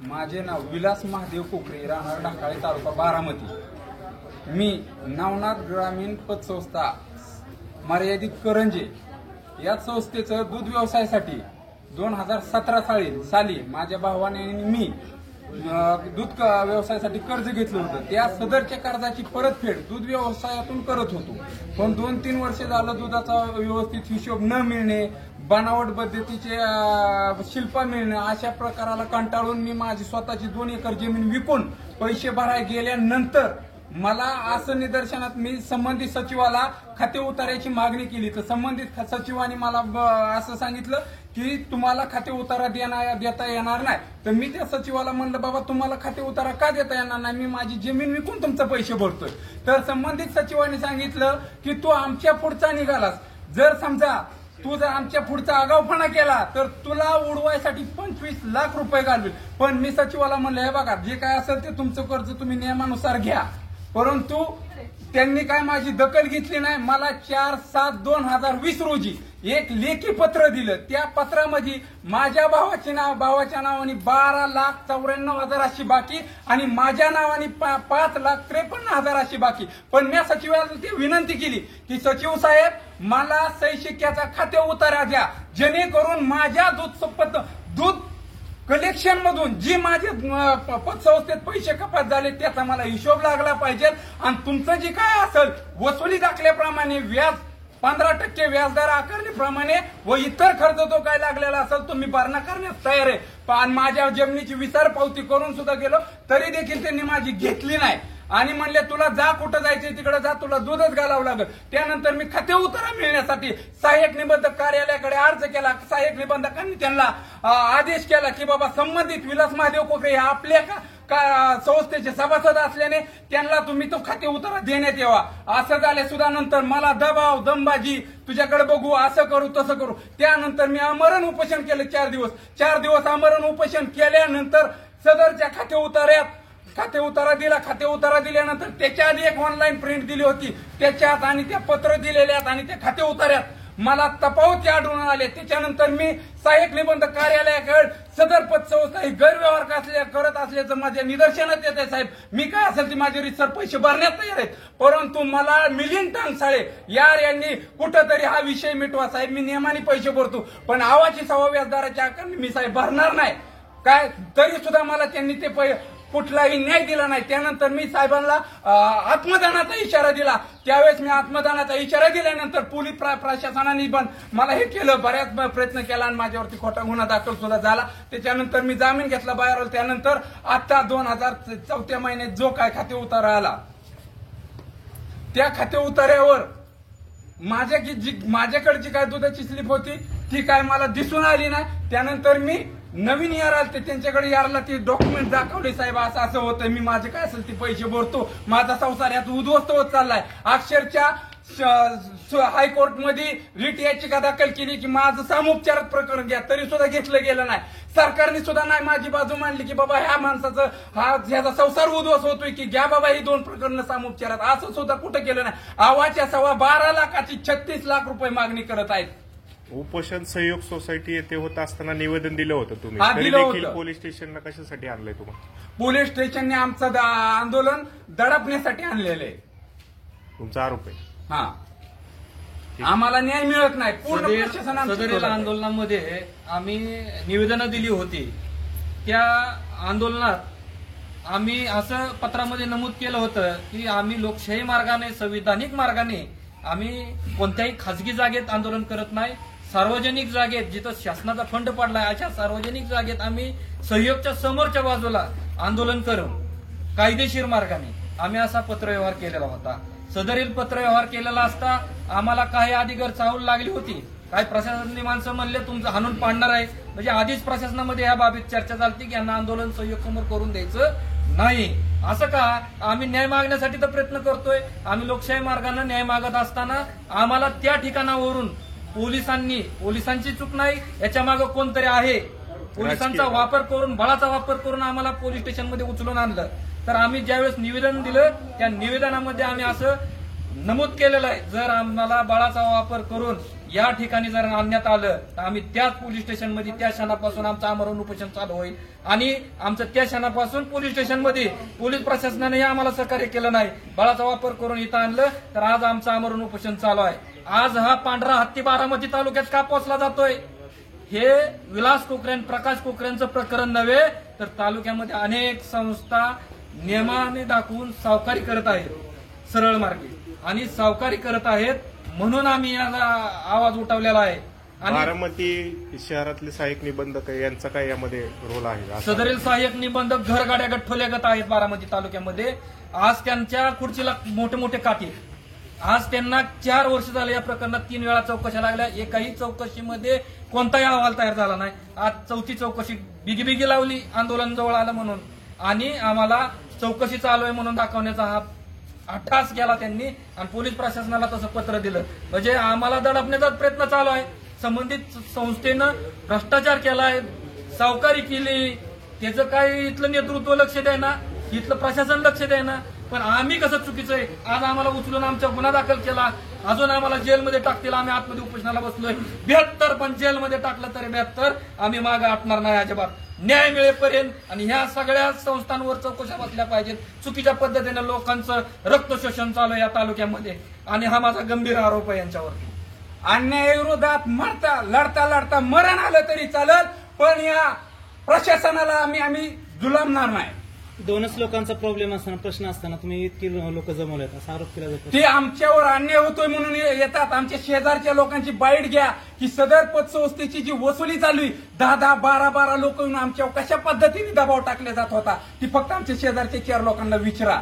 माझे नाव विलास महादेव कोकरे, राहणार ढाकाळे, तालुका बारामती. मी नवनाथ ग्रामीण पतसंस्था मर्यादित करंजे या संस्थेचं दूध व्यवसायासाठी 2017 साली माझ्या भावाने आणि मी दूध व्यवसायासाठी कर्ज घेतलं होतं. त्या सदरच्या कर्जाची परतफेड दूध व्यवसायातून करत होतो. पण 2-3 वर्ष झालं दुधाचा व्यवस्थित हिशोब न मिळणे, बनावट पद्धतीचे शिल्पा मिळणे, अशा प्रकाराला कंटाळून मी माझी स्वतःची 2 एकर जमीन विकून पैसे भरायला गेल्यानंतर मला असं निदर्शनात मी संबंधित सचिवाला खाते उतार्याची मागणी केली. तर संबंधित सचिवाने मला असं सांगितलं की तुम्हाला खाते उतारा देता येणार नाही. तर मी त्या सचिवाला म्हणलं बाबा तुम्हाला खाते उतारा का देता येणार नाही, मी माझी जमीन विकून तुमचे पैसे भरतोय. तर संबंधित सचिवाने सांगितलं की तू आमच्या पुढचा निघालास, जर समजा तू जर आमच्या पुढचा आगाऊपणा केला तर तुला उडवायसाठी 25 लाख रुपये घालवेल. पण मी सचिवाला म्हणलं हे बघा जे काय असेल ते तुमचं कर्ज तुम्ही नियमानुसार घ्या. परंतु त्यांनी काय माझी दखल घेतली नाही. मला 4/7/2020 रोजी एक लेखी पत्र दिलं. त्या पत्रामध्ये माझ्या भावाच्या नावाने 12,94,000 अशी बाकी आणि माझ्या नावाने 5,53,000 अशी बाकी. पण मी सचिवाला ती विनंती केली की सचिव साहेब मला सही शिक्क्याचा खाते उतारा द्या, जेणेकरून माझ्या दूध कलेक्शन मधून जी माझे पतसंस्थेत पैसे कपात झाले त्याचा मला हिशोब लागला पाहिजे. आणि तुमचं जे काय असेल वसुली दाखल्याप्रमाणे व्याज 15% व्याजदर आकारण्याप्रमाणे व इतर खर्च तो काय लागलेला असेल तो मी भरणा करण्यास तयार आहे. पण माझ्या जमिनीची विसर पावती करून सुद्धा गेलो तरी देखील त्यांनी माझी घेतली नाही आणि म्हणले तुला जा कुठं जायचंय तिकडे जा, तुला दूधच घालावं लागेल. त्यानंतर मी खाते उतारा मिळण्यासाठी सहाय्यक निबंधक कार्यालयाकडे अर्ज केला. सहाय्यक निबंधकांनी त्यांना आदेश केला की बाबा संबंधित विलास महादेव कोकरे हे आपल्या संस्थेचे सभासद असल्याने त्यांना तुम्ही तो खाते उतारा देण्यात यावा. असं झाले सुद्धा नंतर मला दबाव दमबाजी तुझ्याकडे बघू असं करू तसं करू. त्यानंतर मी आमरण उपोषण केलं 4 दिवस आमरण उपोषण केल्यानंतर सदरच्या खाते उतारा दिला. खाते उतारा दिल्यानंतर त्याच्या आधी एक ऑनलाईन प्रिंट दिली होती त्याच्यात आणि त्या पत्र दिलेल्यात आणि त्या खाते उतार्यात मला तफावती आढळून आले. त्याच्यानंतर मी सहाय्यक निबंधक कार्यालयाकडे सदर पतसंस्था ही गैरव्यवहार करत असल्याचं माझ्या निदर्शनात येत आहे. साहेब मी काय असेल ती माझे रितसर पैसे भरण्यात तयार आहेत. परंतु मला मिलिंद टांगसाळे यार यांनी कुठंतरी हा विषय मिटवा. साहेब मी नियमाने पैसे भरतो पण आवाची सव्वा व्याजदराच्या आकाराने मी साहेब भरणार नाही काय. तरी सुद्धा मला त्यांनी ते कुठलाही न्याय दिला नाही. त्यानंतर मी साहेबांना आत्मदानाचा इशारा दिला. त्यावेळेस मी आत्मदानाचा इशारा दिल्यानंतर पोलीस प्रशासनाने पण मला हे केलं, बऱ्याच प्रयत्न केला आणि माझ्यावरती खोटा गुन्हा दाखल सुद्धा झाला. त्याच्यानंतर मी जामीन घेतला बाहेर. त्यानंतर आता 2004 महिन्यात जो काय खाते उतारा आला त्या खाते उतार्यावर माझ्याकडची काय दुधाची स्लिप होती ती काय मला दिसून आली नाही. त्यानंतर मी नवीन यार आले त्यांच्याकडे यारला ते डॉक्युमेंट दाखवले. साहेब असं असं होतं, मी माझे काय असेल ते पैसे भरतो, माझा संसार यात उद्ध्वस्त होत चाललाय. अक्षरशः हायकोर्टमध्ये रिट याचिका दाखल केली की माझं सामोपचारात प्रकरण घ्या, तरी सुद्धा घेतलं गेलं नाही. सरकारने सुद्धा नाही माझी बाजू मांडली की बाबा ह्या माणसाचं ह्याचा संसार उद्ध्वस्त होतोय की घ्या बाबा ही 2 प्रकरणं सामोपचारात. असं सुद्धा कुठं केलं नाही. आवाच्या 12 लाखाची 36 लाख रुपये मागणी करत आहेत. उपोषण सहयोग सोसायटी येथे होत असताना निवेदन दिलं होतं तुम्ही, दिलं होतं. पोलीस स्टेशनला कशासाठी आणलंय तुम्हाला? पोलीस स्टेशनने आमचं आंदोलन दडपण्यासाठी आणलेलं आहे. तुमचा आरोप आहे? हा, आम्हाला न्याय मिळत नाही. पूर्ण प्रशासन सदरील आंदोलनामध्ये आम्ही निवेदनं दिली होती. त्या आंदोलनात आम्ही असं पत्रामध्ये नमूद केलं होतं की आम्ही लोकशाही मार्गाने संविधानिक मार्गाने आम्ही कोणत्याही खासगी जागेत आंदोलन करत नाही. सार्वजनिक जागेत जिथं शासनाचा फंड पडलाय अशा सार्वजनिक जागेत आम्ही सहयोगच्या समोरच्या बाजूला आंदोलन करून कायदेशीर मार्गाने आम्ही असा पत्रव्यवहार केलेला होता. सदरील पत्रव्यवहार केलेला असता आम्हाला काही अधिकार चावल लागली होती. काही प्रशासनातली माणसं म्हणले तुमचं हाणून पाडणार आहे. म्हणजे आधीच प्रशासनामध्ये या बाबीत चर्चा झाली की यांना आंदोलन सहयोग समोर करून द्यायचं नाही. असं का? आम्ही न्याय मागण्यासाठी तर प्रयत्न करतोय. आम्ही लोकशाही मार्गाने न्याय मागत असताना आम्हाला त्या ठिकाणावरून पोलिसांची चूक नाही, याच्या मागे कोणतरी आहे. पोलिसांचा वापर करून, बळाचा वापर करून आम्हाला पोलीस स्टेशनमध्ये उचलून आणलं. तर आम्ही ज्यावेळेस निवेदन दिलं त्या निवेदनामध्ये आम्ही असं नमूद केलेलं आहे, जर आम्हाला बळाचा वापर करून या ठिकाणी जर आणण्यात आलं तर आम्ही त्याच पोलीस स्टेशनमध्ये त्या क्षणापासून आमचं आमरण उपोषण चालू होईल आणि आमचं त्या क्षणापासून पोलीस स्टेशनमध्ये पोलीस प्रशासनाने आम्हाला सहकार्य केलं नाही, बळाचा वापर करून इथं आणलं तर आज आमचं आमरण उपोषण चालू आहे. आज हा पांढरा हत्ती बारामती तालुक्यात का पोचला जातोय? हे विलास कोकरे आणि प्रकाश कोकरेंचं प्रकरण नव्हे तर तालुक्यामध्ये अनेक संस्था नियमाने दाखवून सावकारी करत आहेत, सरळ मार्गे आणि सावकारी करत आहेत, म्हणून आम्ही याला आवाज उठवलेला आहे. आणि बारामती शहरातले सहाय्यक निबंधक यांचा काय यामध्ये रोल आहे? सदरील सहाय्यक निबंधक घरगाड्या गठ्ठोल्यागत आहेत बारामती तालुक्यामध्ये. आज त्यांच्या खुर्चीला मोठे मोठे काठी. आज त्यांना 4 वर्ष झाले या प्रकरणात 3 वेळा चौकशा लागल्या, एकाही चौकशीमध्ये कोणताही अहवाल तयार झाला नाही. आज 4थी चौकशी बिगी लावली आंदोलन जवळ आलं म्हणून आणि आम्हाला चौकशी चालू आहे म्हणून दाखवण्याचा हा अट्टास केला त्यांनी आणि पोलीस प्रशासनाला तसं पत्र दिलं. म्हणजे आम्हाला दडपण्याचा प्रयत्न चालू आहे. संबंधित संस्थेनं भ्रष्टाचार केलाय, सावकारी केली, त्याचं काय इथलं नेतृत्व लक्ष द्यायना, इथलं प्रशासन लक्ष द्यायना. पण आम्ही कसं चुकीचं आहे, आज आम्हाला उचलून आमचा गुन्हा दाखल केला, अजून आम्हाला जेलमध्ये टाकतील. आम्ही आतमध्ये उपोषणाला बसलोय 72, पण जेलमध्ये टाकलं तरी 72 आम्ही मागे हटणार नाही अजिबात, न्याय मिळेपर्यंत. आणि ह्या सगळ्या संस्थांवर चौकशा बसल्या पाहिजेत. चुकीच्या पद्धतीने लोकांचं रक्त शोषण चालू आहे या तालुक्यामध्ये आणि हा माझा गंभीर आरोप आहे यांच्यावर. अन्यायाविरोधात लढता मरण आलं तरी चालेल, पण या प्रशासनाला आम्ही जुलामणार नाही. 2च लोकांचा प्रॉब्लेम असताना, प्रश्न असताना तुम्ही इतकी लोक जमवलेत असा आरोप केला जातो. ते आमच्यावर अन्याय होतोय म्हणून येतात. आमच्या शेजारच्या लोकांची बाईट घ्या की सदर पतसंस्थेची जी वसुली चालू आहे, 10-10, 12-12 लोक येऊन आमच्यावर कशा पद्धतीने दबाव टाकला जात होता ती फक्त आमच्या शेजारच्या 4 लोकांना विचारा.